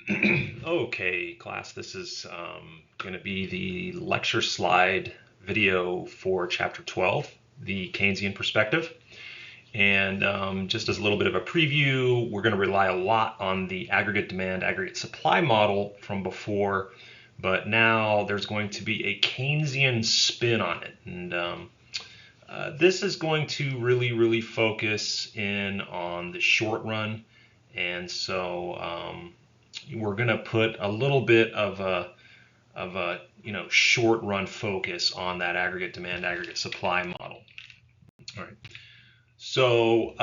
Okay, class, this is going to be the lecture slide video for Chapter 12, the Keynesian perspective. And just as a little bit of a preview, we're going to rely a lot on the aggregate demand, aggregate supply model from before, but now there's going to be a Keynesian spin on it. And this is going to really focus in on the short run. And so we're going to put a little bit of a short run focus on that aggregate demand, aggregate supply model. All right. So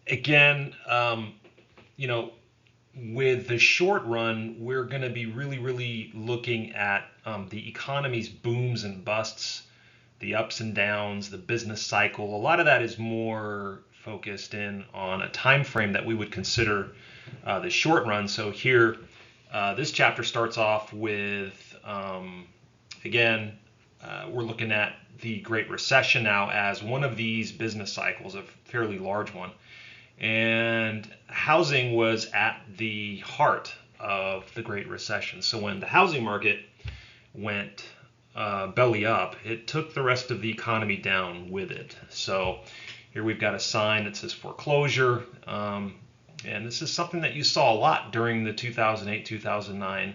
again, with the short run, we're going to be really looking at the economy's booms and busts, the ups and downs, the business cycle. A lot of that is more focused in on a time frame that we would consider the short run. So here, this chapter starts off with, again, we're looking at the Great Recession now as one of these business cycles, a fairly large one. And housing was at the heart of the Great Recession. So when the housing market went belly up, it took the rest of the economy down with it. So here we've got a sign that says foreclosure. And this is something that you saw a lot during the 2008-2009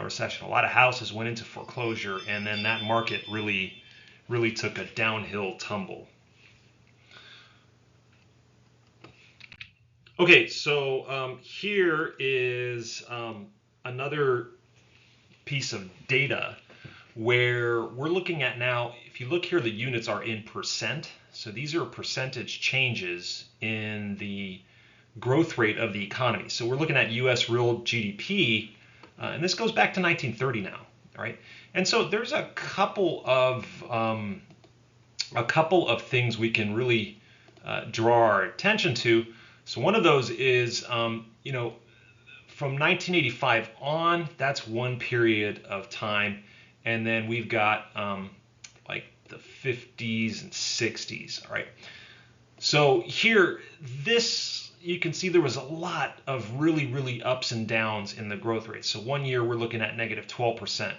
recession. A lot of houses went into foreclosure, and then that market really took a downhill tumble. Okay, so here is another piece of data where we're looking at now. If you look here, the units are in percent. So these are percentage changes in the growth rate of the economy. So we're looking at U.S. real GDP, and this goes back to 1930 now. All right, and so there's a couple of things we can really draw our attention to. So one of those is, from 1985 on, that's one period of time, and then we've got like the 50s and 60s. All right. So here, you can see there was a lot of really ups and downs in the growth rate. So one year we're looking at negative 12%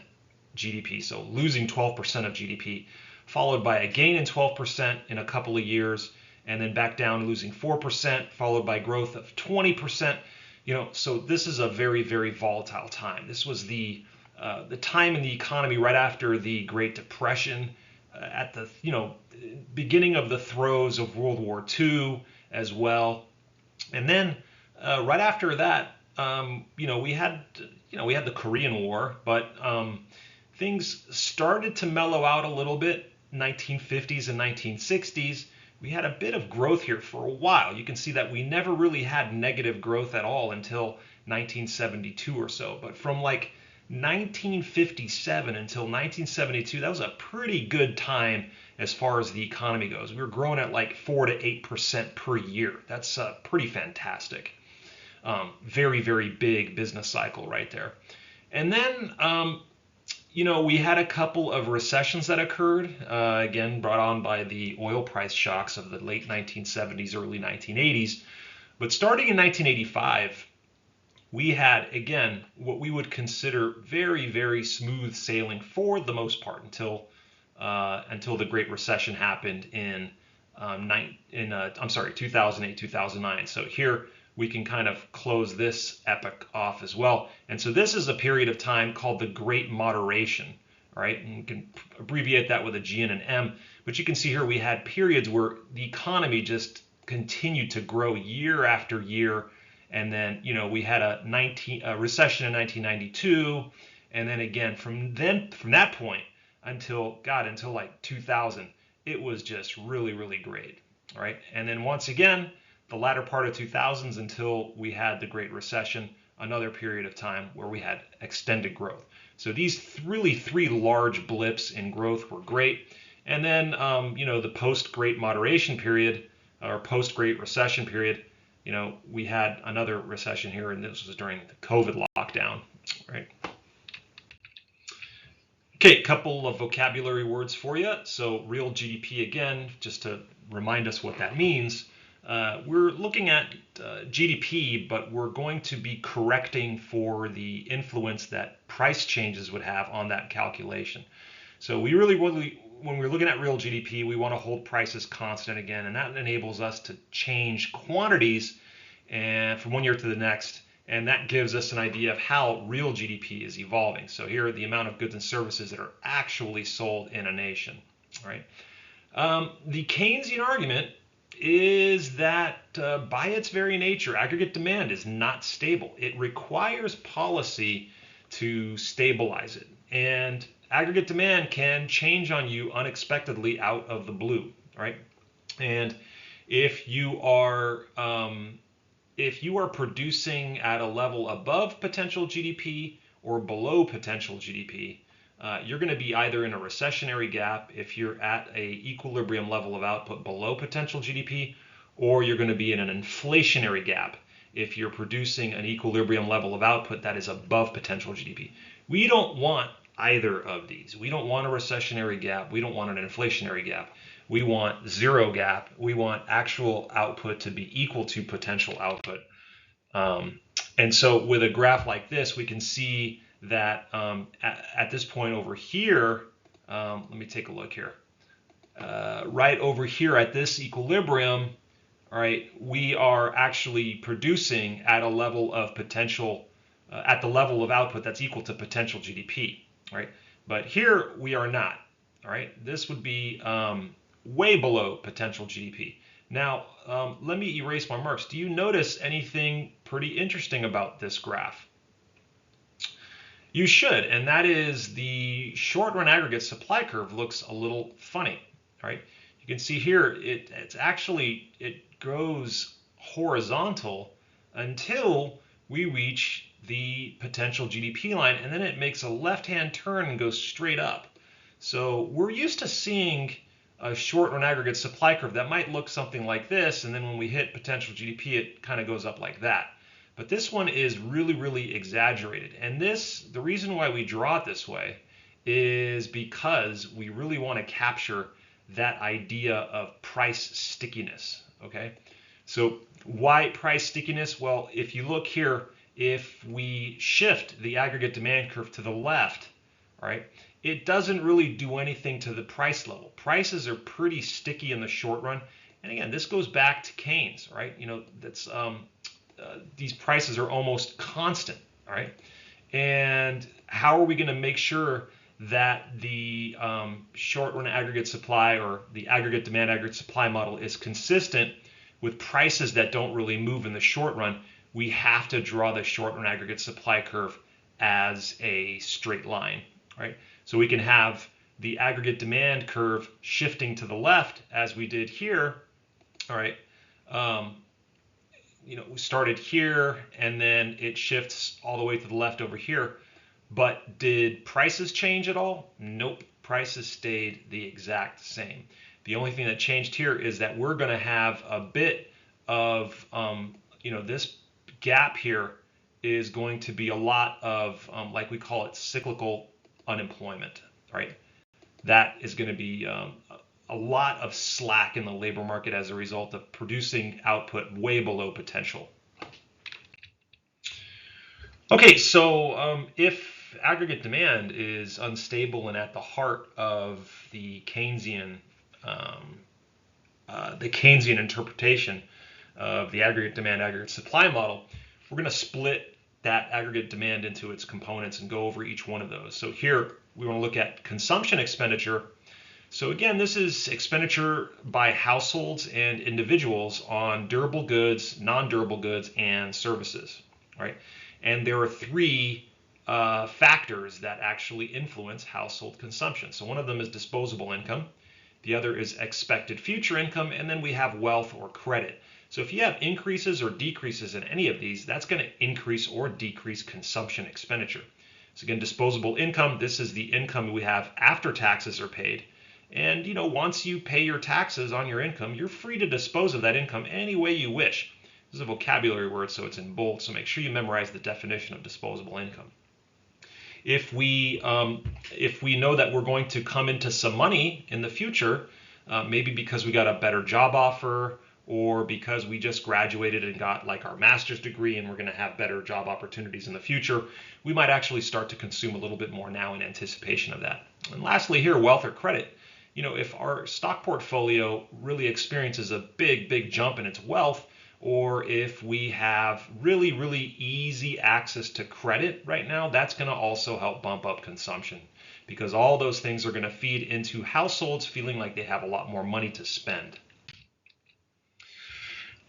GDP, so losing 12% of GDP, followed by a gain in 12% in a couple of years, and then back down losing 4%, followed by growth of 20%. So this is a very volatile time. This was the time in the economy right after the Great Depression, at the beginning of the throes of World War II as well. And then right after that, we had the Korean War, but things started to mellow out a little bit. 1950s and 1960s, we had a bit of growth here for a while. You can see that we never really had negative growth at all until 1972 or so. But from like 1957 until 1972, that was a pretty good time as far as the economy goes. We were growing at like 4 to 8% per year. That's pretty fantastic. Very big business cycle right there. And then, we had a couple of recessions that occurred, again, brought on by the oil price shocks of the late 1970s, early 1980s. But starting in 1985, we had, again, what we would consider very smooth sailing for the most part until the Great Recession happened in 2008, 2009. So here we can kind of close this epoch off as well. And so this is a period of time called the Great Moderation. All right, and you can abbreviate that with a G and an M. But you can see here we had periods where the economy just continued to grow year after year. And then, we had a recession in 1992, and then again from that point until like 2000, it was just really great. All right, and then once again, the latter part of 2000s until we had the Great Recession, another period of time where we had extended growth. So these three large blips in growth were great. And then, the post-Great Moderation period or post-Great Recession period, we had another recession here, and this was during the COVID lockdown, right? Okay, a couple of vocabulary words for you. So real GDP, again, just to remind us what that means. we're looking at GDP, but we're going to be correcting for the influence that price changes would have on that calculation. So we really, when we're looking at real GDP, we want to hold prices constant again, and that enables us to change quantities and from one year to the next, and that gives us an idea of how real GDP is evolving. So here are the amount of goods and services that are actually sold in a nation, right? The Keynesian argument is that by its very nature, aggregate demand is not stable. It requires policy to stabilize it. And aggregate demand can change on you unexpectedly out of the blue, right? And if you are producing at a level above potential GDP or below potential GDP, you're going to be either in a recessionary gap if you're at a equilibrium level of output below potential GDP, or you're going to be in an inflationary gap if you're producing an equilibrium level of output that is above potential GDP. We don't want either of these. We don't want a recessionary gap. We don't want an inflationary gap. We want zero gap. We want actual output to be equal to potential output. And so with a graph like this, we can see that at this point over here, let me take a look here. Right over here at this equilibrium, all right, we are actually producing at a level of potential, at the level of output that's equal to potential GDP, right? But here we are not, all right? This would be way below potential GDP. Now, let me erase my marks. Do you notice anything pretty interesting about this graph? You should, and that is the short run aggregate supply curve looks a little funny, right? You can see here it goes horizontal until we reach the potential GDP line, and then it makes a left-hand turn and goes straight up. So we're used to seeing a short run aggregate supply curve that might look something like this, and then when we hit potential GDP, it kind of goes up like that. But this one is really, really exaggerated. And the reason why we draw it this way is because we really want to capture that idea of price stickiness, okay? So why price stickiness? Well, if you look here, if we shift the aggregate demand curve to the left, right, it doesn't really do anything to the price level. Prices are pretty sticky in the short run. And again, this goes back to Keynes, right? You know, that's these prices are almost constant, all right? And how are we going to make sure that the short run aggregate supply or the aggregate demand aggregate supply model is consistent with prices that don't really move in the short run? We have to draw the short run aggregate supply curve as a straight line, right? So we can have the aggregate demand curve shifting to the left as we did here, all right? You know, we started here and then it shifts all the way to the left over here. But did prices change at all? Nope, prices stayed the exact same. The only thing that changed here is that we're going to have a bit of, you know, this gap here is going to be a lot of, like we call it, cyclical unemployment, right? That is going to be a lot of slack in the labor market as a result of producing output way below potential. Okay, so if aggregate demand is unstable and at the heart of the Keynesian interpretation of the aggregate demand aggregate supply model, we're going to split that aggregate demand into its components and go over each one of those. So here we want to look at consumption expenditure. So again, this is expenditure by households and individuals on durable goods, non-durable goods, and services, right? And there are three factors that actually influence household consumption. So one of them is disposable income, the other is expected future income, and then we have wealth or credit. So if you have increases or decreases in any of these, that's going to increase or decrease consumption expenditure. So again, disposable income, this is the income we have after taxes are paid. And, you know, once you pay your taxes on your income, you're free to dispose of that income any way you wish. This is a vocabulary word, so it's in bold, so make sure you memorize the definition of disposable income. If we know that we're going to come into some money in the future, maybe because we got a better job offer, or because we just graduated and got like our master's degree and we're going to have better job opportunities in the future, we might actually start to consume a little bit more now in anticipation of that. And lastly here, wealth or credit. If our stock portfolio really experiences a big jump in its wealth, or if we have really easy access to credit right now, that's going to also help bump up consumption, because all those things are going to feed into households feeling like they have a lot more money to spend.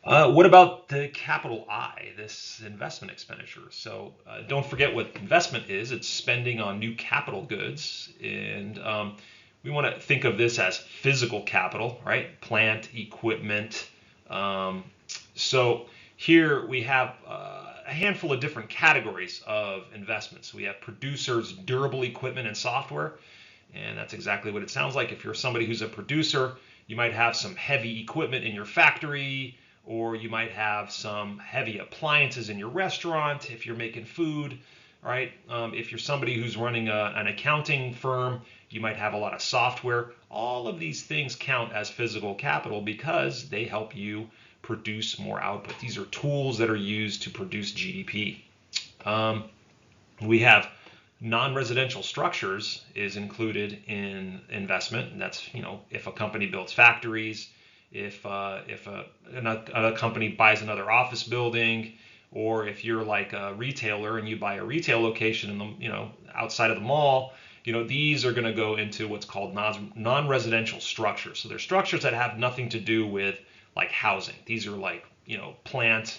What about the capital I, this investment expenditure? So don't forget what investment is. It's spending on new capital goods. And we want to think of this as physical capital, right? Plant, equipment. So here we have a handful of different categories of investments. We have producers, durable equipment, and software. And that's exactly what it sounds like. If you're somebody who's a producer, you might have some heavy equipment in your factory, or you might have some heavy appliances in your restaurant if you're making food, right? If you're somebody who's running an accounting firm, you might have a lot of software. All of these things count as physical capital because they help you produce more output. These are tools that are used to produce GDP. We have non-residential structures is included in investment. And that's, if a company builds factories, if another company buys another office building, or if you're like a retailer and you buy a retail location in the, outside of the mall, these are going to go into what's called non-residential structures. So they're structures that have nothing to do with like housing. These are like, plant,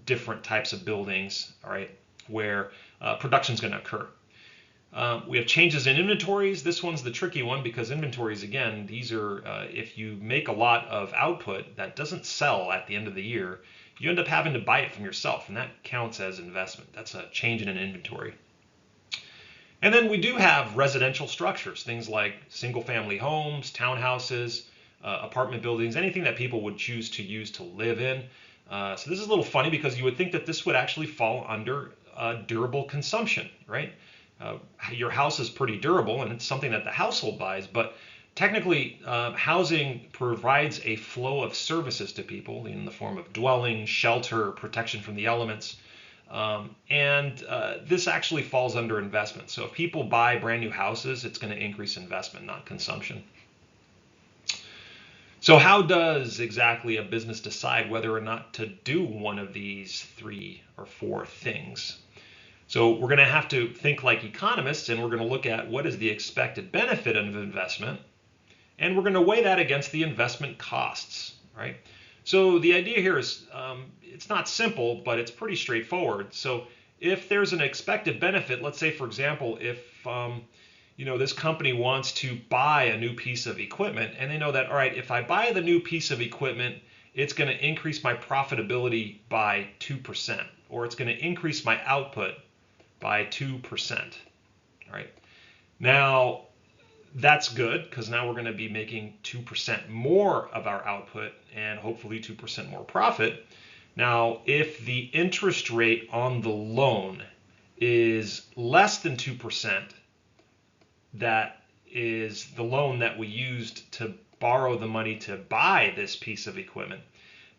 different types of buildings, all right, where production is going to occur. We have changes in inventories. This one's the tricky one because inventories, again, these are, if you make a lot of output that doesn't sell at the end of the year, you end up having to buy it from yourself, and that counts as investment. That's a change in an inventory. And then we do have residential structures, things like single-family homes, townhouses, apartment buildings, anything that people would choose to use to live in. So this is a little funny because you would think that this would actually fall under durable consumption, right? Your house is pretty durable and it's something that the household buys, but technically housing provides a flow of services to people in the form of dwelling, shelter, protection from the elements. And this actually falls under investment. So if people buy brand new houses, it's going to increase investment, not consumption. So how does exactly a business decide whether or not to do one of these 3 or 4 things? So we're going to have to think like economists, and we're going to look at what is the expected benefit of investment, and we're going to weigh that against the investment costs, right? So the idea here is it's not simple, but it's pretty straightforward. So if there's an expected benefit, let's say, for example, if this company wants to buy a new piece of equipment, and they know that, all right, if I buy the new piece of equipment, it's going to increase my profitability by 2%, or it's going to increase my output by 2%. All right. Now, that's good because now we're going to be making 2% more of our output and hopefully 2% more profit. Now, if the interest rate on the loan is less than 2%, that is the loan that we used to borrow the money to buy this piece of equipment,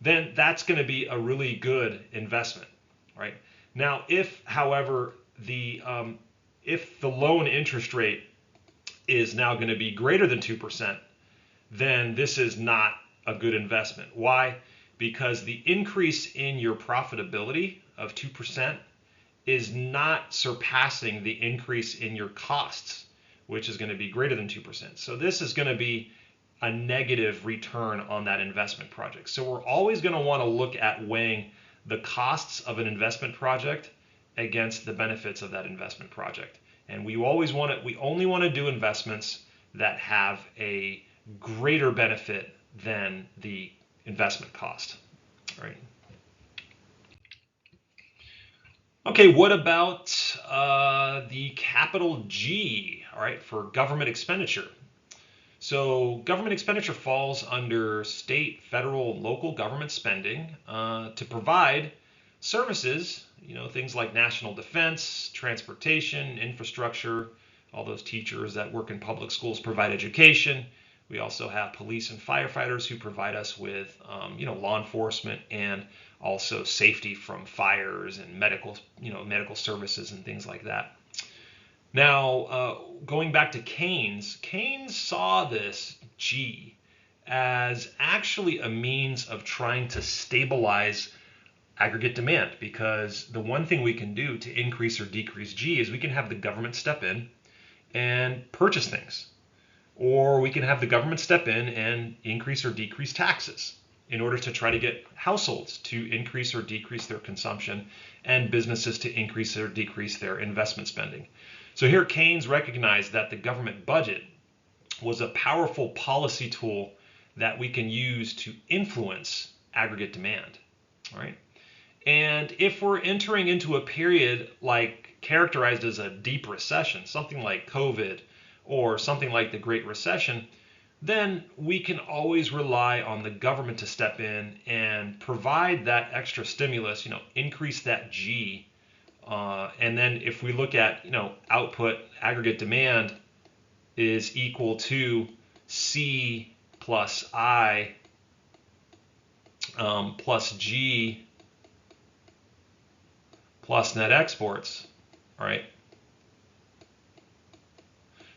then that's going to be a really good investment, right? Now, if, however, if the loan interest rate is now going to be greater than 2%, then this is not a good investment. Why? Because the increase in your profitability of 2% is not surpassing the increase in your costs, which is going to be greater than 2%. So this is going to be a negative return on that investment project. So we're always going to want to look at weighing the costs of an investment project against the benefits of that investment project. And we only want to do investments that have a greater benefit than the investment cost. All right. Okay, what about the capital G, all right, for government expenditure? So government expenditure falls under state, federal, local government spending to provide services, things like national defense, transportation, infrastructure. All those teachers that work in public schools provide education. We also have police and firefighters who provide us with, law enforcement and also safety from fires and medical services and things like that. Now, going back to Keynes, Keynes saw this G as actually a means of trying to stabilize aggregate demand, because the one thing we can do to increase or decrease G is we can have the government step in and purchase things, or we can have the government step in and increase or decrease taxes in order to try to get households to increase or decrease their consumption and businesses to increase or decrease their investment spending. So here Keynes recognized that the government budget was a powerful policy tool that we can use to influence aggregate demand. All right. And if we're entering into a period like characterized as a deep recession, something like COVID or something like the Great Recession, then we can always rely on the government to step in and provide that extra stimulus, increase that G. And then if we look at, output, aggregate demand is equal to C plus I plus G plus net exports, all right?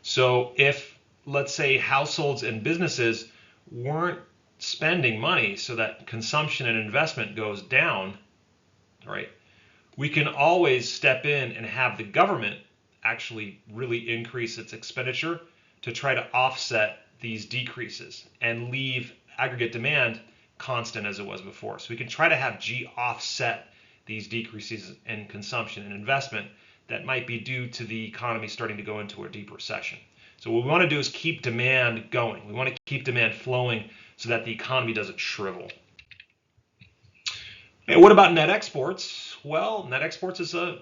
So if, let's say, households and businesses weren't spending money so that consumption and investment goes down, all right, we can always step in and have the government actually really increase its expenditure to try to offset these decreases and leave aggregate demand constant as it was before. So we can try to have G offset these decreases in consumption and investment that might be due to the economy starting to go into a deep recession. So what we want to do is keep demand going. We want to keep demand flowing so that the economy doesn't shrivel. And what about net exports? Well, net exports is a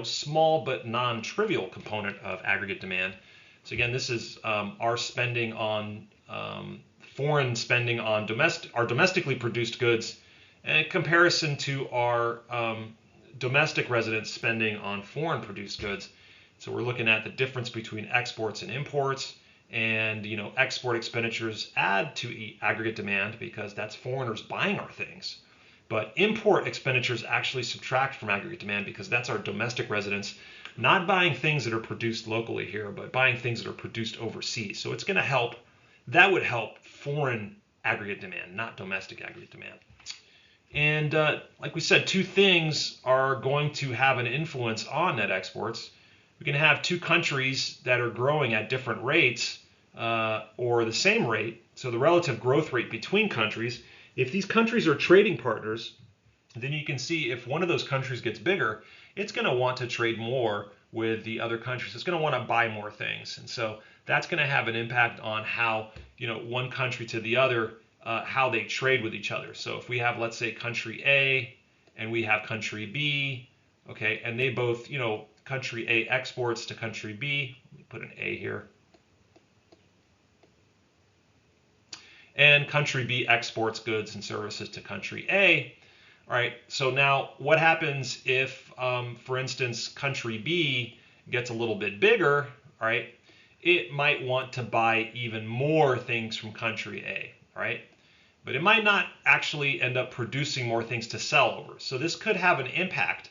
small but non-trivial component of aggregate demand. So again, this is our spending on foreign spending on our domestically produced goods in comparison to our domestic residents spending on foreign produced goods. So we're looking at the difference between exports and imports, and export expenditures add to aggregate demand because that's foreigners buying our things. But import expenditures actually subtract from aggregate demand because that's our domestic residents not buying things that are produced locally here, but buying things that are produced overseas. So it's going to help, that would help foreign aggregate demand, not domestic aggregate demand. And like we said, two things are going to have an influence on net exports. We can have two countries that are growing at different rates or the same rate, so the relative growth rate between countries. If these countries are trading partners, then you can see if one of those countries gets bigger, it's going to want to trade more with the other countries. It's going to want to buy more things. And so that's going to have an impact on how, one country to the other, how they trade with each other. So if we have, let's say, country A and we have country B, okay, and they both, country A exports to country B, let me put an A here, and country B exports goods and services to country A. All right, so now what happens if, for instance, country B gets a little bit bigger, all right? It might want to buy even more things from country A, all right? But it might not actually end up producing more things to sell over. So this could have an impact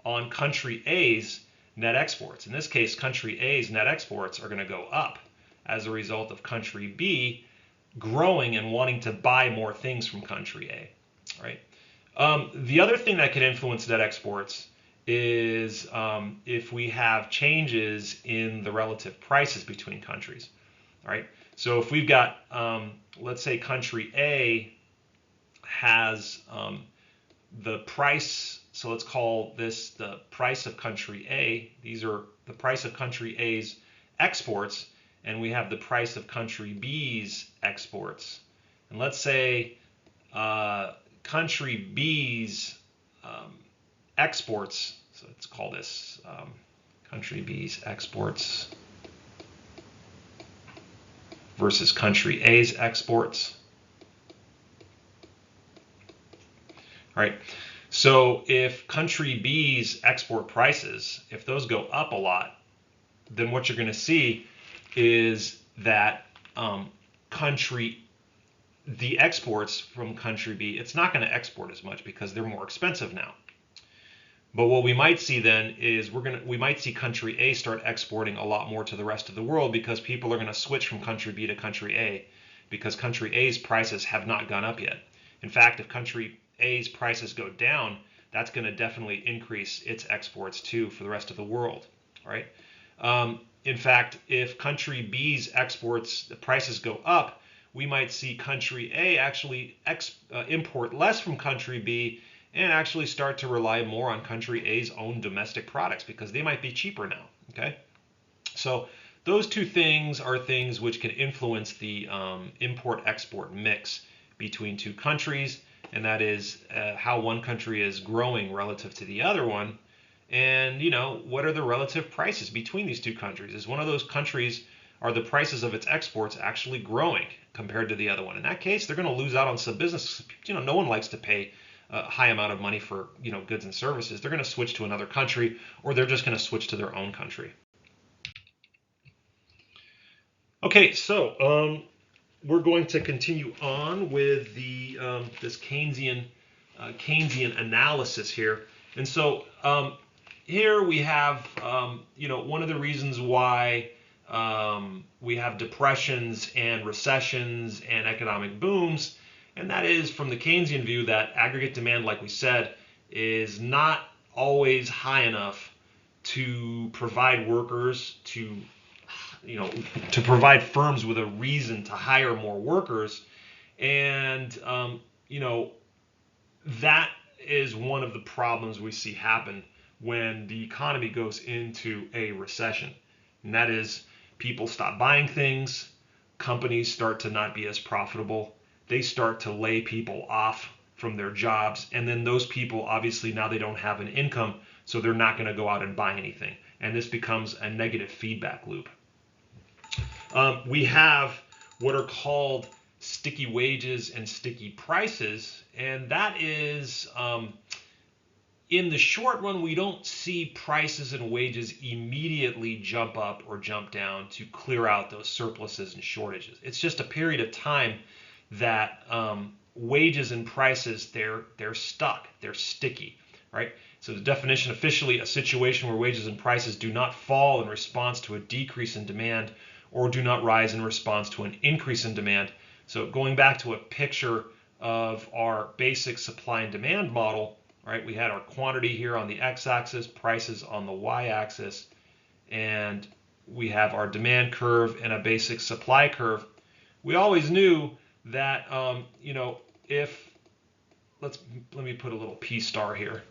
on country A's net exports. In this case, country A's net exports are going to go up as a result of country B growing and wanting to buy more things from country A, right? The other thing that can influence net exports is if we have changes in the relative prices between countries, right? So if we've got, let's say country A has the price, so let's call this the price of country A. These are the price of country A's exports, and we have the price of country B's exports. And let's say country B's exports, so let's call this country B's exports versus country A's exports. All right, so if country B's export prices, if those go up a lot, then what you're going to see is that the exports from country B, it's not going to export as much because they're more expensive now. But what we might see then is we might see country A start exporting a lot more to the rest of the world because people are going to switch from country B to country A because country A's prices have not gone up yet. In fact, if country A's prices go down, that's going to definitely increase its exports too for the rest of the world, right? In fact, if country B's exports, the prices go up, we might see country A actually import less from country B and actually start to rely more on country A's own domestic products because they might be cheaper now, okay? So those two things are things which can influence the import-export mix between two countries, and that is how one country is growing relative to the other one, and what are the relative prices between these two countries? Is one of those countries, are the prices of its exports actually growing compared to the other one? In that case, they're going to lose out on some business. No one likes to pay a high amount of money for goods and services. They're going to switch to another country, or they're just going to switch to their own country. Okay, so we're going to continue on with the this Keynesian analysis here, and so here we have one of the reasons why we have depressions and recessions and economic booms. And that is from the Keynesian view that aggregate demand, like we said, is not always high enough to provide workers to provide firms with a reason to hire more workers. And, that is one of the problems we see happen when the economy goes into a recession. And that is people stop buying things, companies start to not be as profitable. They start to lay people off from their jobs, and then those people obviously now they don't have an income, so they're not going to go out and buy anything, and this becomes a negative feedback loop. We have what are called sticky wages and sticky prices, and that is in the short run we don't see prices and wages immediately jump up or jump down to clear out those surpluses and shortages. It's just a period of time that wages and prices, they're stuck, they're sticky, right? So the definition officially, a situation where wages and prices do not fall in response to a decrease in demand or do not rise in response to an increase in demand. So going back to a picture of our basic supply and demand model, right? We had our quantity here on the x-axis, prices on the y-axis, and we have our demand curve and a basic supply curve. We always knew that if let me put a little P star here,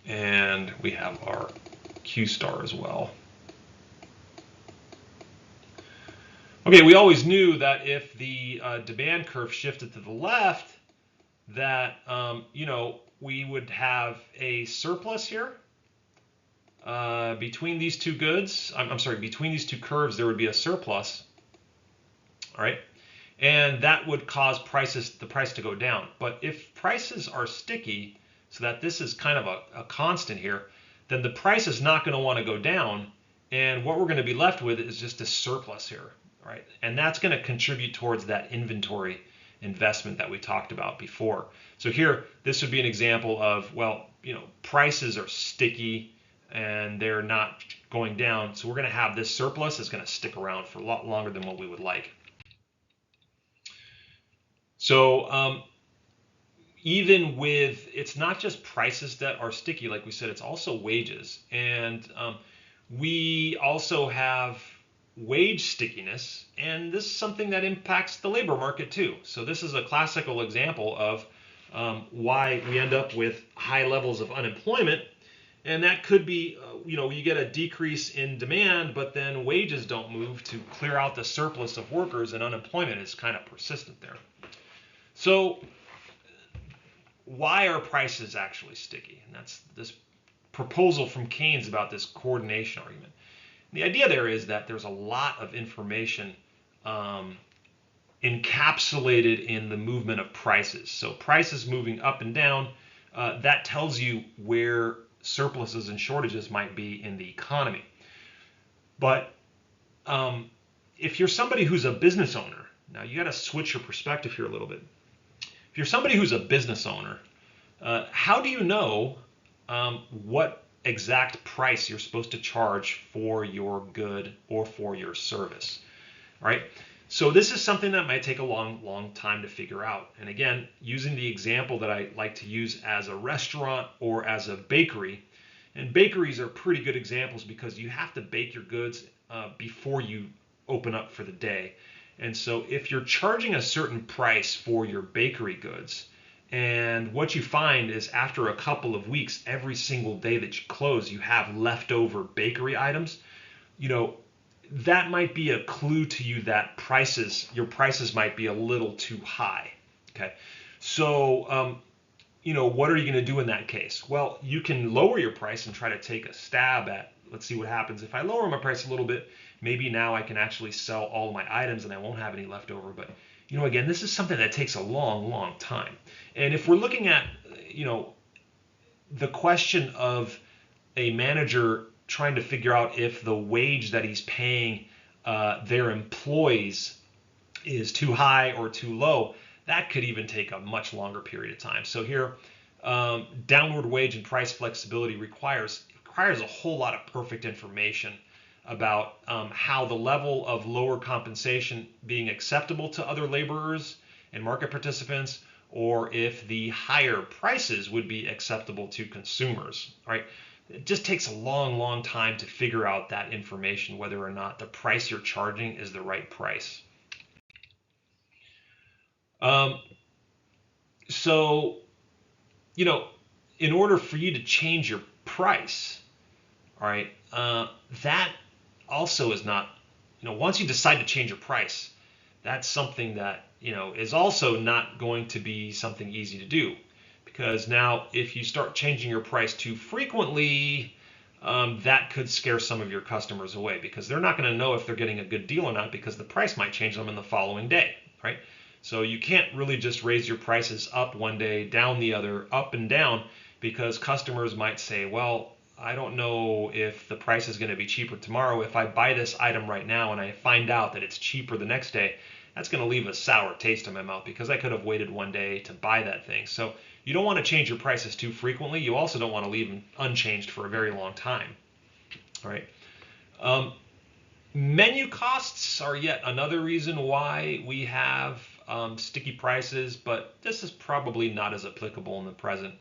and we have our Q star as well. Okay, we always knew that if the demand curve shifted to the left, that we would have a surplus here between these two goods. I'm sorry, between these two curves there would be a surplus. All right, and that would cause the price to go down. But if prices are sticky, so that this is kind of a constant here, then the price is not going to want to go down, and what we're going to be left with is just a surplus here, right? And that's going to contribute towards that inventory investment that we talked about before. So here, this would be an example of, well, prices are sticky and they're not going down, so we're going to have this surplus is going to stick around for a lot longer than what we would like. So even with, it's not just prices that are sticky, like we said, it's also wages. And we also have wage stickiness, and this is something that impacts the labor market too. So this is a classical example of why we end up with high levels of unemployment. And that could be, you get a decrease in demand, but then wages don't move to clear out the surplus of workers, and unemployment is kind of persistent there. So why are prices actually sticky? And that's this proposal from Keynes about this coordination argument. And the idea there is that there's a lot of information encapsulated in the movement of prices. So prices moving up and down, that tells you where surpluses and shortages might be in the economy. But if you're somebody who's a business owner, now you got to switch your perspective here a little bit. If you're somebody who's a business owner, how do you know what exact price you're supposed to charge for your good or for your service, right? So this is something that might take a long time to figure out. And again, using the example that I like to use as a restaurant or as a bakery, and bakeries are pretty good examples because you have to bake your goods before you open up for the day. And so if you're charging a certain price for your bakery goods, and what you find is after a couple of weeks, every single day that you close, you have leftover bakery items, that might be a clue to you that your prices might be a little too high. Okay, so what are you going to do in that case? Well, you can lower your price and try to take a stab at, let's see what happens. If I lower my price a little bit, maybe now I can actually sell all of my items and I won't have any left over. But again, this is something that takes a long time. And if we're looking at, the question of a manager trying to figure out if the wage that he's paying their employees is too high or too low, that could even take a much longer period of time. So here, downward wage and price flexibility requires a whole lot of perfect information about how the level of lower compensation being acceptable to other laborers and market participants, or if the higher prices would be acceptable to consumers, right? It just takes a long time to figure out that information, whether or not the price you're charging is the right price. So, in order for you to change your price, all right, that also is not, once you decide to change your price, that's something that, is also not going to be something easy to do. Because now if you start changing your price too frequently, that could scare some of your customers away, because they're not going to know if they're getting a good deal or not, because the price might change them in the following day, right? So you can't really just raise your prices up one day, down the other, up and down, because customers might say, well, I don't know if the price is going to be cheaper tomorrow. If I buy this item right now and I find out that it's cheaper the next day, that's going to leave a sour taste in my mouth, because I could have waited one day to buy that thing. So you don't want to change your prices too frequently. You also don't want to leave them unchanged for a very long time. All right. Menu costs are yet another reason why we have sticky prices, but this is probably not as applicable in the present.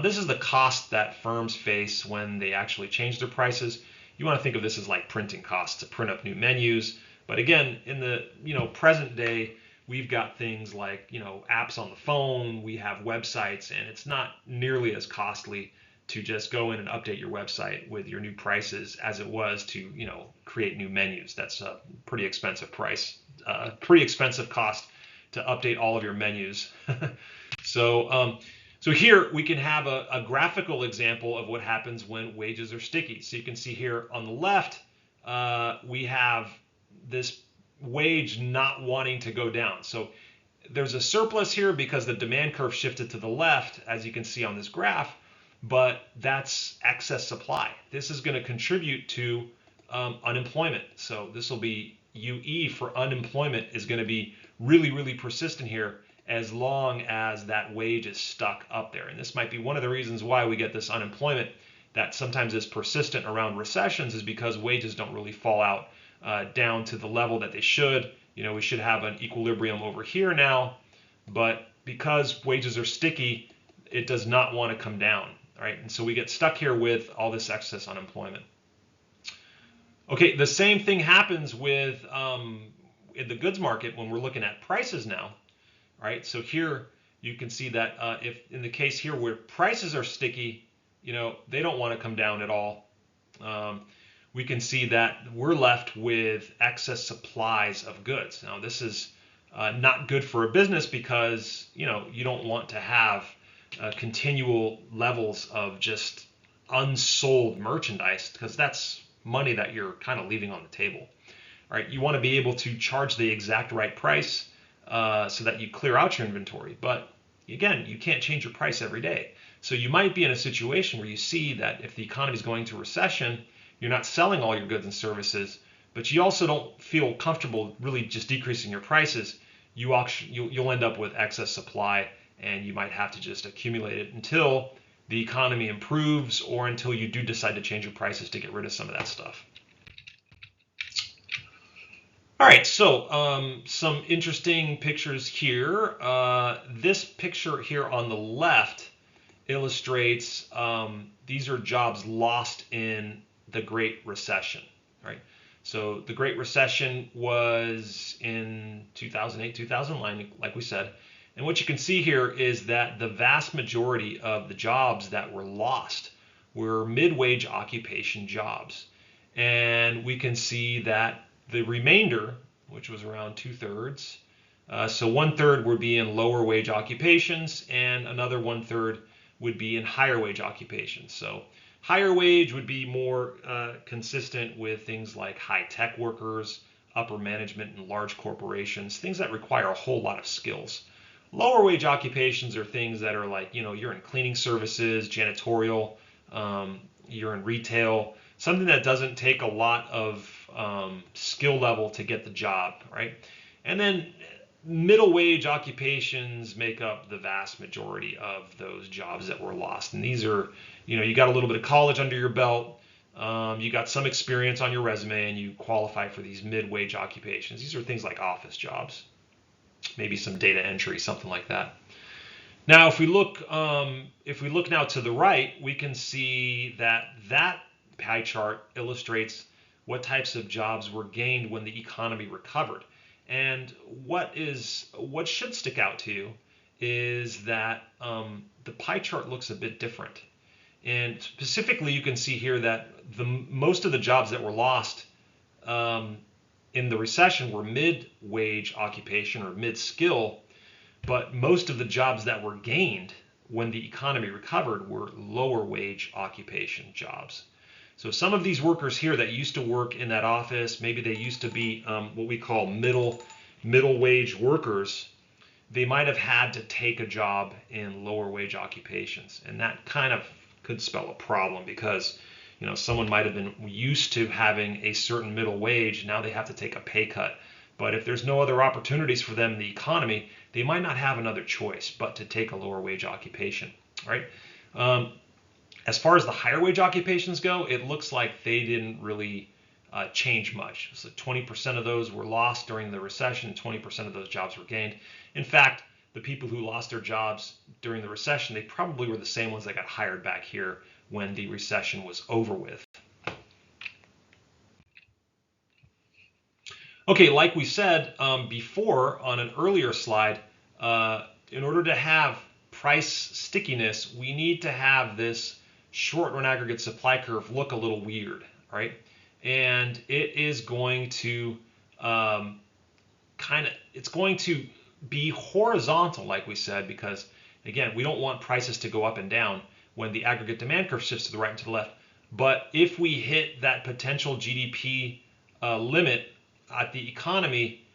This is the cost that firms face when they actually change their prices. You want to think of this as like printing costs to print up new menus. But again, in the present day, we've got things like apps on the phone, we have websites, and it's not nearly as costly to just go in and update your website with your new prices as it was to create new menus. That's a pretty expensive price, pretty expensive cost to update all of your menus. So here we can have a graphical example of what happens when wages are sticky. So you can see here on the left, we have this wage not wanting to go down. So there's a surplus here because the demand curve shifted to the left, as you can see on this graph, but that's excess supply. This is going to contribute to unemployment. So this will be UE for unemployment is going to be really persistent here as long as that wage is stuck up there. And this might be one of the reasons why we get this unemployment that sometimes is persistent around recessions, is because wages don't really fall out down to the level that they should. We should have an equilibrium over here now, but because wages are sticky, it does not want to come down, right? And so we get stuck here with all this excess unemployment. Okay, the same thing happens with in the goods market when we're looking at prices now, right? So here you can see that if in the case here where prices are sticky, they don't want to come down at all. We can see that we're left with excess supplies of goods. Now, this is not good for a business because, you don't want to have continual levels of just unsold merchandise, because that's money that you're kind of leaving on the table. All right, you want to be able to charge the exact right price so that you clear out your inventory. But again, you can't change your price every day. So you might be in a situation where you see that if the economy is going to recession, you're not selling all your goods and services, but you also don't feel comfortable really just decreasing your prices, you'll end up with excess supply, and you might have to just accumulate it until the economy improves or until you do decide to change your prices to get rid of some of that stuff. All right, so some interesting pictures here. This picture here on the left illustrates these are jobs lost in the Great Recession, right? So the Great Recession was in 2008, 2009, like we said. And what you can see here is that the vast majority of the jobs that were lost were mid-wage occupation jobs. And we can see that the remainder, which was around 2/3, so 1/3 would be in lower wage occupations, and another 1/3 would be in higher wage occupations. So higher wage would be more consistent with things like high-tech workers, upper management in large corporations, things that require a whole lot of skills. Lower wage occupations are things that are like, you're in cleaning services, janitorial, you're in retail, something that doesn't take a lot of skill level to get the job, right? And then middle wage occupations make up the vast majority of those jobs that were lost. And these are, you got a little bit of college under your belt, you got some experience on your resume, and you qualify for these mid-wage occupations. These are things like office jobs, maybe some data entry, something like that. Now, if we look now to the right, we can see that pie chart illustrates what types of jobs were gained when the economy recovered. And what should stick out to you is that the pie chart looks a bit different. And specifically, you can see here that most of the jobs that were lost in the recession were mid-wage occupation or mid-skill, but most of the jobs that were gained when the economy recovered were lower wage occupation jobs. So some of these workers here that used to work in that office, maybe they used to be what we call middle wage workers, they might have had to take a job in lower wage occupations. And that kind of could spell a problem because someone might have been used to having a certain middle wage, now they have to take a pay cut. But if there's no other opportunities for them in the economy, they might not have another choice but to take a lower wage occupation, right? As far as the higher wage occupations go, it looks like they didn't really change much. So 20% of those were lost during the recession, 20% of those jobs were gained. In fact, the people who lost their jobs during the recession, they probably were the same ones that got hired back here when the recession was over with. Okay, like we said before on an earlier slide, in order to have price stickiness, we need to have this short-run aggregate supply curve look a little weird, right? And it is going to it's going to be horizontal, like we said, because again, we don't want prices to go up and down when the aggregate demand curve shifts to the right and to the left. But if we hit that potential GDP limit at the economy,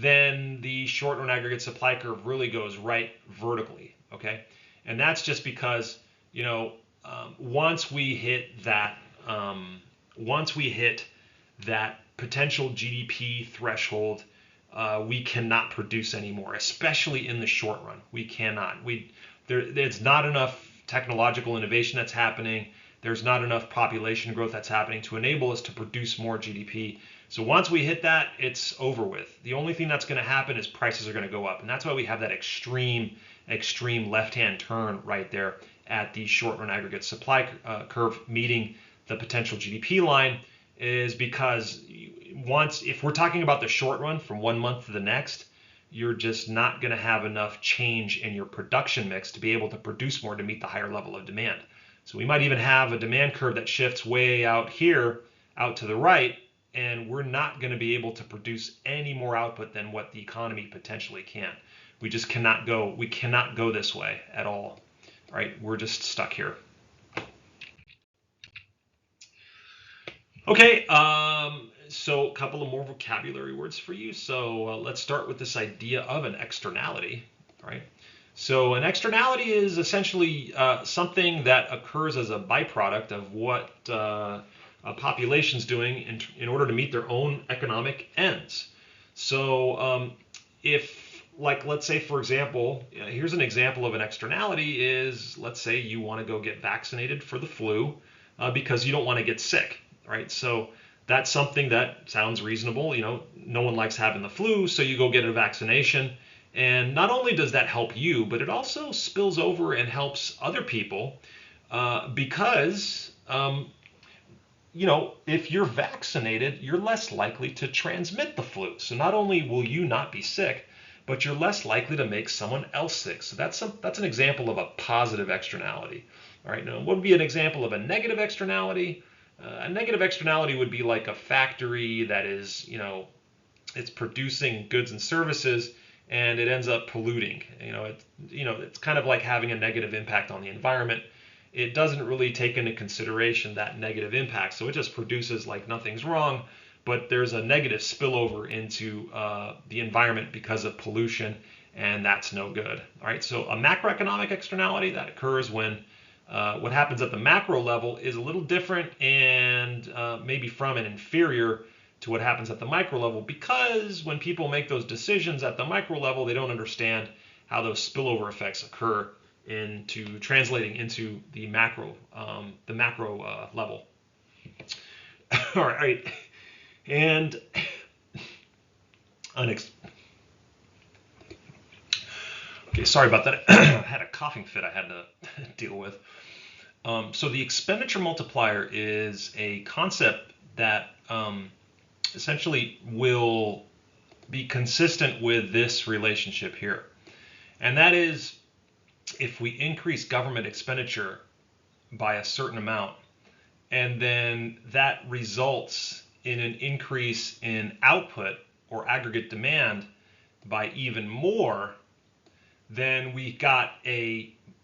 then the short-run aggregate supply curve really goes right vertically, okay? And that's just because, once we hit that potential GDP threshold, we cannot produce anymore, especially in the short run. We cannot. There's not enough technological innovation that's happening. There's not enough population growth that's happening to enable us to produce more GDP. So once we hit that, it's over with. The only thing that's going to happen is prices are going to go up. And that's why we have that extreme left-hand turn right there at the short-run aggregate supply curve meeting the potential GDP line, is because if we're talking about the short run from 1 month to the next, you're just not going to have enough change in your production mix to be able to produce more to meet the higher level of demand. So we might even have a demand curve that shifts way out here, out to the right, and we're not going to be able to produce any more output than what the economy potentially can. We just cannot go. We cannot go this way at all. Right? We're just stuck here. Okay, so a couple of more vocabulary words for you. So let's start with this idea of an externality, right? So an externality is essentially something that occurs as a byproduct of population's doing in order to meet their own economic ends. So if, like, let's say, for example, here's an example of an externality is, let's say you want to go get vaccinated for the flu because you don't want to get sick, right? So that's something that sounds reasonable. No one likes having the flu, so you go get a vaccination. And not only does that help you, but it also spills over and helps other people because if you're vaccinated, you're less likely to transmit the flu. So not only will you not be sick, but you're less likely to make someone else sick. So that's an example of a positive externality. All right, now what would be an example of a negative externality? A negative externality would be like a factory that is, it's producing goods and services, and it ends up polluting. It's kind of like having a negative impact on the environment. It doesn't really take into consideration that negative impact, so it just produces like nothing's wrong, but there's a negative spillover into the environment because of pollution, and that's no good. All right, so a macroeconomic externality that occurs when what happens at the macro level is a little different and maybe from and inferior to what happens at the micro level, because when people make those decisions at the micro level, they don't understand how those spillover effects occur into translating into the macro level. All right, and okay, sorry about that. I had a coughing fit I had to deal with. So the expenditure multiplier is a concept that essentially will be consistent with this relationship here. And that is, if we increase government expenditure by a certain amount, and then that results in an increase in output or aggregate demand by even more, then we got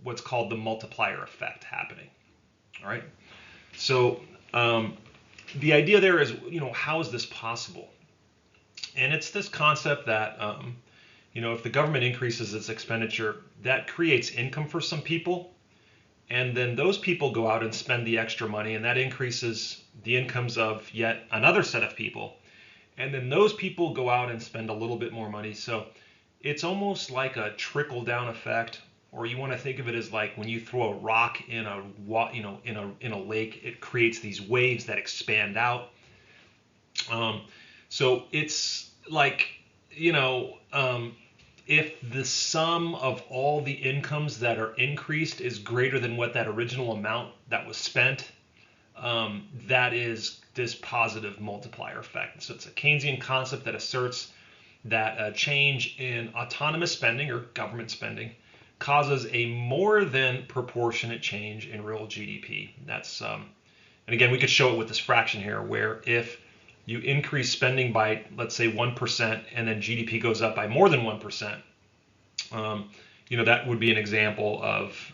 what's called the multiplier effect happening. All right. So the idea there is, how is this possible? And it's this concept that, if the government increases its expenditure, that creates income for some people. And then those people go out and spend the extra money, and that increases the incomes of yet another set of people. And then those people go out and spend a little bit more money. So it's almost like a trickle down effect, or you want to think of it as like when you throw a rock in a lake, it creates these waves that expand out. So it's like, if the sum of all the incomes that are increased is greater than what that original amount that was spent, that is this positive multiplier effect. So it's a Keynesian concept that asserts that a change in autonomous spending or government spending causes a more than proportionate change in real GDP. That's and again, we could show it with this fraction here, where if you increase spending by, let's say, 1%, and then GDP goes up by more than 1%, that would be an example of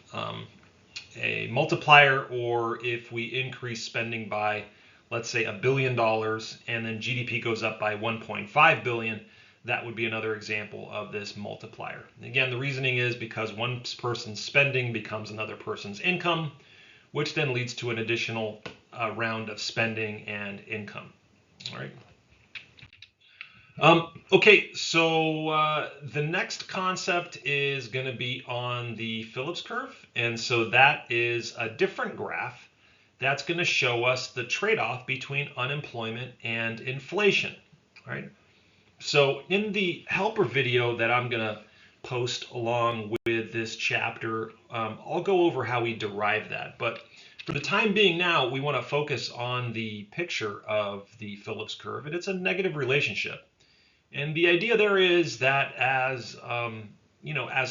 a multiplier. Or if we increase spending by, let's say, $1 billion, and then GDP goes up by 1.5 billion, that would be another example of this multiplier. Again, the reasoning is because one person's spending becomes another person's income, which then leads to an additional round of spending and income. All right. Okay, so the next concept is going to be on the Phillips curve. And so that is a different graph that's going to show us the trade-off between unemployment and inflation. All right. So in the helper video that I'm going to post along with this chapter, I'll go over how we derive that. But for the time being now, we want to focus on the picture of the Phillips curve, and it's a negative relationship. And the idea there is that as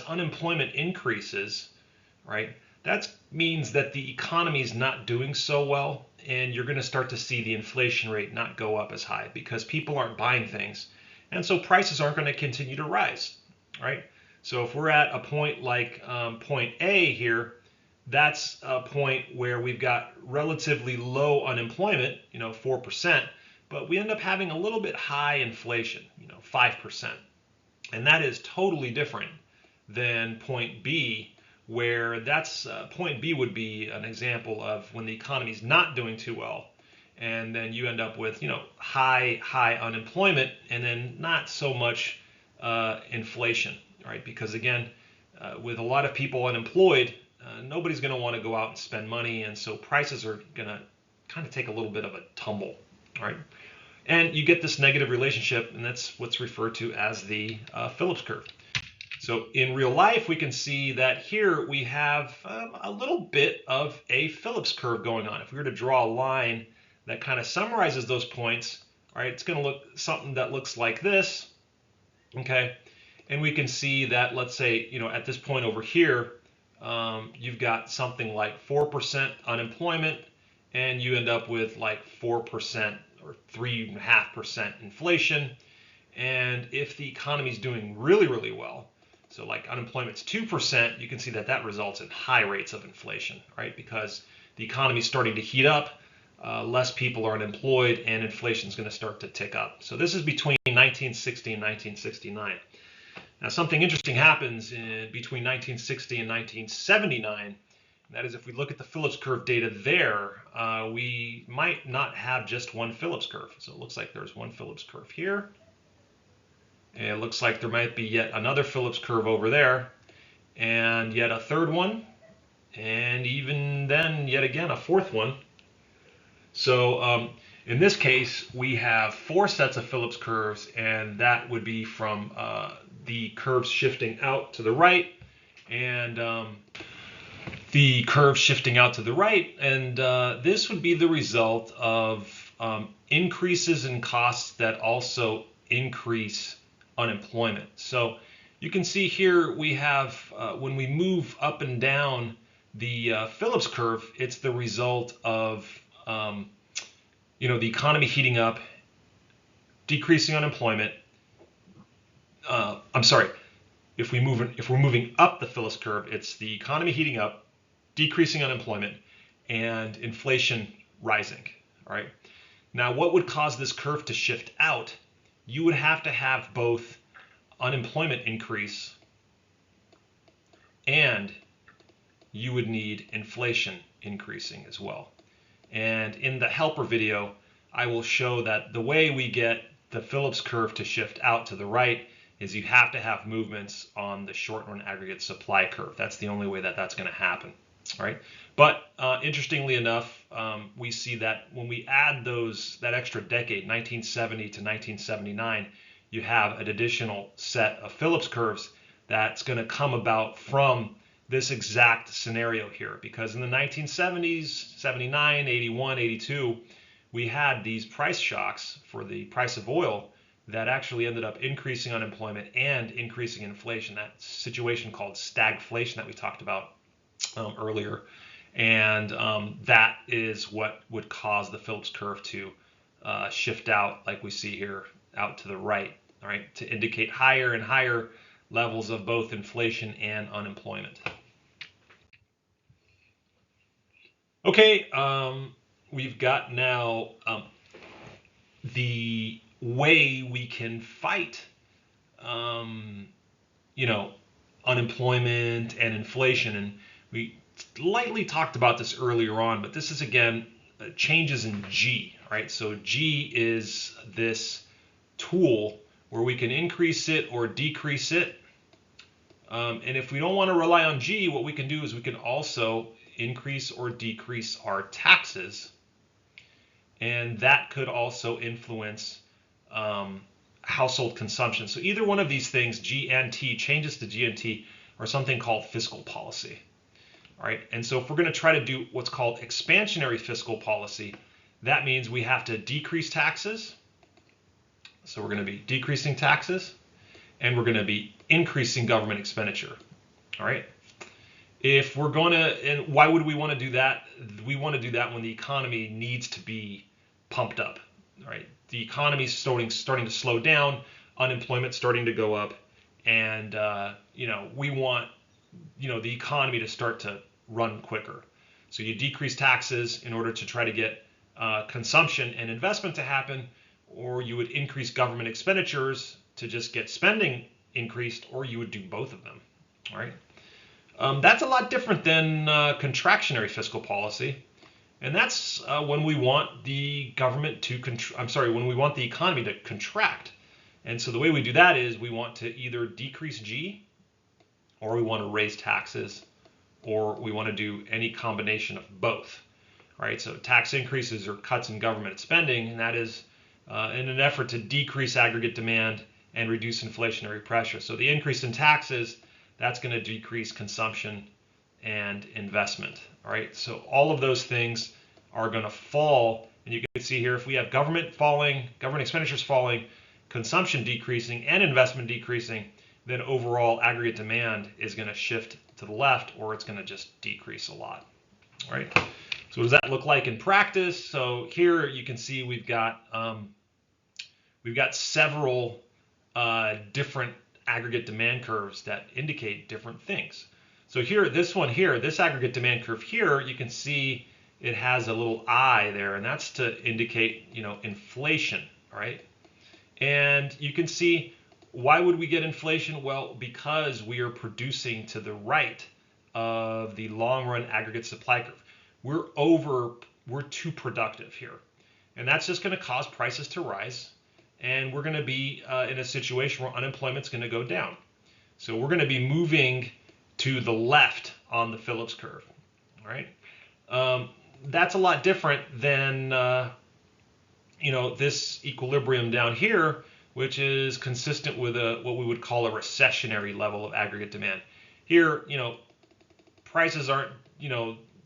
unemployment increases, right, that means that the economy is not doing so well, and you're going to start to see the inflation rate not go up as high because people aren't buying things. And so prices aren't going to continue to rise, right? So if we're at a point like point A here, that's a point where we've got relatively low unemployment, 4%, but we end up having a little bit high inflation, 5%. And that is totally different than point B, where point B would be an example of when the economy is not doing too well. and then you end up with, high unemployment, and then not so much inflation, right? Because again, with a lot of people unemployed, nobody's going to want to go out and spend money, and so prices are going to kind of take a little bit of a tumble, right? And you get this negative relationship, and that's what's referred to as the Phillips curve. So in real life, we can see that here we have a little bit of a Phillips curve going on. If we were to draw a line that kind of summarizes those points, all right, it's going to look something that looks like this, okay? And we can see that, let's say, at this point over here, you've got something like 4% unemployment, and you end up with like 4% or 3.5% inflation. And if the economy is doing really, really well, so like unemployment's 2%, you can see that that results in high rates of inflation, right? Because the economy is starting to heat up, less people are unemployed, and inflation is going to start to tick up. So this is between 1960 and 1969. Now, something interesting happens between 1960 and 1979. That is, if we look at the Phillips curve data there, we might not have just one Phillips curve. So it looks like there's one Phillips curve here. And it looks like there might be yet another Phillips curve over there, and yet a third one, and even then, yet again, a fourth one. So in this case, we have 4 sets of Phillips curves, and that would be from the curves shifting out to the right, and the curve shifting out to the right, and this would be the result of increases in costs that also increase unemployment. So you can see here we have, when we move up and down the Phillips curve, it's the result of the economy heating up, decreasing unemployment. I'm sorry. If we're moving up the Phillips curve, it's the economy heating up, decreasing unemployment, and inflation rising. All right. Now, what would cause this curve to shift out? You would have to have both unemployment increase and you would need inflation increasing as well. And in the helper video, I will show that the way we get the Phillips curve to shift out to the right is you have to have movements on the short run aggregate supply curve. That's the only way that that's going to happen. All right. But interestingly enough, we see that when we add that extra decade, 1970 to 1979, you have an additional set of Phillips curves that's going to come about from this exact scenario here. Because in the 1970s, 79, 81, 82, we had these price shocks for the price of oil that actually ended up increasing unemployment and increasing inflation. That situation called stagflation that we talked about earlier. And that is what would cause the Phillips curve to shift out, like we see here, out to the right, all right, to indicate higher and higher levels of both inflation and unemployment. Okay, we've got now the way we can fight, unemployment and inflation. And we lightly talked about this earlier on, but this is, again, changes in G, right? So G is this tool where we can increase it or decrease it. And if we don't want to rely on G, what we can do is we can also increase or decrease our taxes. And that could also influence household consumption. So either one of these things, G and T, changes to G and T, are something called fiscal policy. All right. And so if we're going to try to do what's called expansionary fiscal policy, that means we have to decrease taxes. So we're going to be decreasing taxes, and we're going to be increasing government expenditure. All right. If we're going to, and why would we want to do that? We want to do that when the economy needs to be pumped up. All right. The economy is starting to slow down, unemployment starting to go up, and we want the economy to start to run quicker. So you decrease taxes in order to try to get consumption and investment to happen, or you would increase government expenditures to just get spending increased, or you would do both of them. All right. That's a lot different than contractionary fiscal policy. And that's when we want the government to when we want the economy to contract. And so the way we do that is we want to either decrease G, or we want to raise taxes, or we want to do any combination of both. Right? So tax increases or cuts in government spending, and that is in an effort to decrease aggregate demand and reduce inflationary pressure. So the increase in taxes, that's going to decrease consumption and investment. All right, so all of those things are going to fall, and you can see here if we have government falling, government expenditures falling, consumption decreasing, and investment decreasing, then overall aggregate demand is going to shift to the left, or it's going to just decrease a lot. All right. So what does that look like in practice? So here you can see we've got several different aggregate demand curves that indicate different things. So here, this one here, this aggregate demand curve here, you can see it has a little I there, and that's to indicate, inflation, right? And you can see, why would we get inflation? Well, because we are producing to the right of the long run aggregate supply curve. We're too productive here. And that's just going to cause prices to rise. And we're going to be in a situation where unemployment's going to go down. So we're going to be moving to the left on the Phillips curve. All right. That's a lot different than this equilibrium down here, which is consistent with what we would call a recessionary level of aggregate demand. Here, prices aren't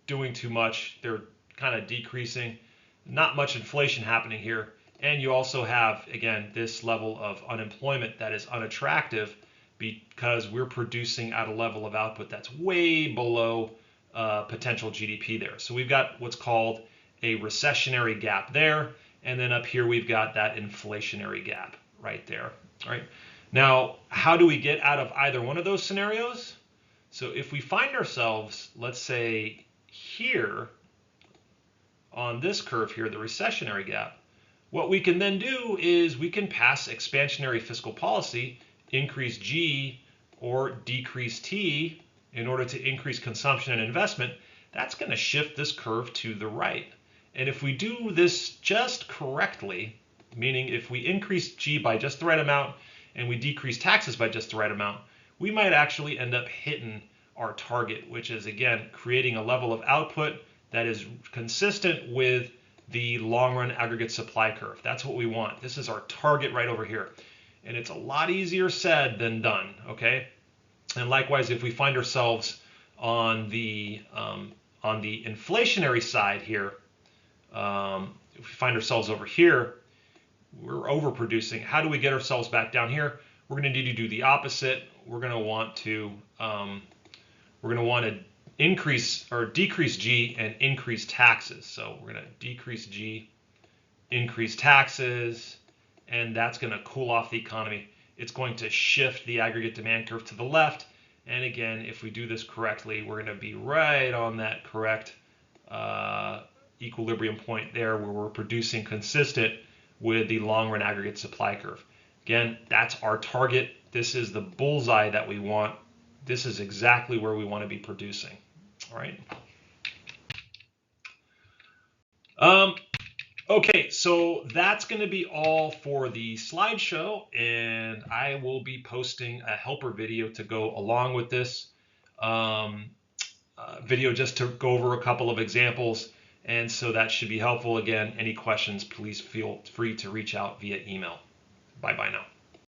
doing too much. They're kind of decreasing. Not much inflation happening here. And you also have, again, this level of unemployment that is unattractive because we're producing at a level of output that's way below potential GDP there. So we've got what's called a recessionary gap there. And then up here, we've got that inflationary gap right there. All right. Now, how do we get out of either one of those scenarios? So if we find ourselves, let's say, here on this curve here, the recessionary gap, what we can then do is we can pass expansionary fiscal policy, increase G or decrease T in order to increase consumption and investment. That's going to shift this curve to the right. And if we do this just correctly, meaning if we increase G by just the right amount and we decrease taxes by just the right amount, we might actually end up hitting our target, which is, again, creating a level of output that is consistent with the long-run aggregate supply curve. That's what we want. This is our target right over here. And it's a lot easier said than done, okay? And likewise, if we find ourselves on the inflationary side here, if we find ourselves over here, we're overproducing. How do we get ourselves back down here? We're going to need to do the opposite. We're going to want to increase or decrease G and increase taxes. So we're going to decrease G, increase taxes, and that's going to cool off the economy. It's going to shift the aggregate demand curve to the left. And again, if we do this correctly, we're going to be right on that correct equilibrium point there where we're producing consistent with the long-run aggregate supply curve. Again, that's our target. This is the bullseye that we want. This is exactly where we want to be producing. All right. Okay, so that's going to be all for the slideshow, and I will be posting a helper video to go along with this video just to go over a couple of examples, and so that should be helpful. Again, any questions, please feel free to reach out via email. Bye-bye now.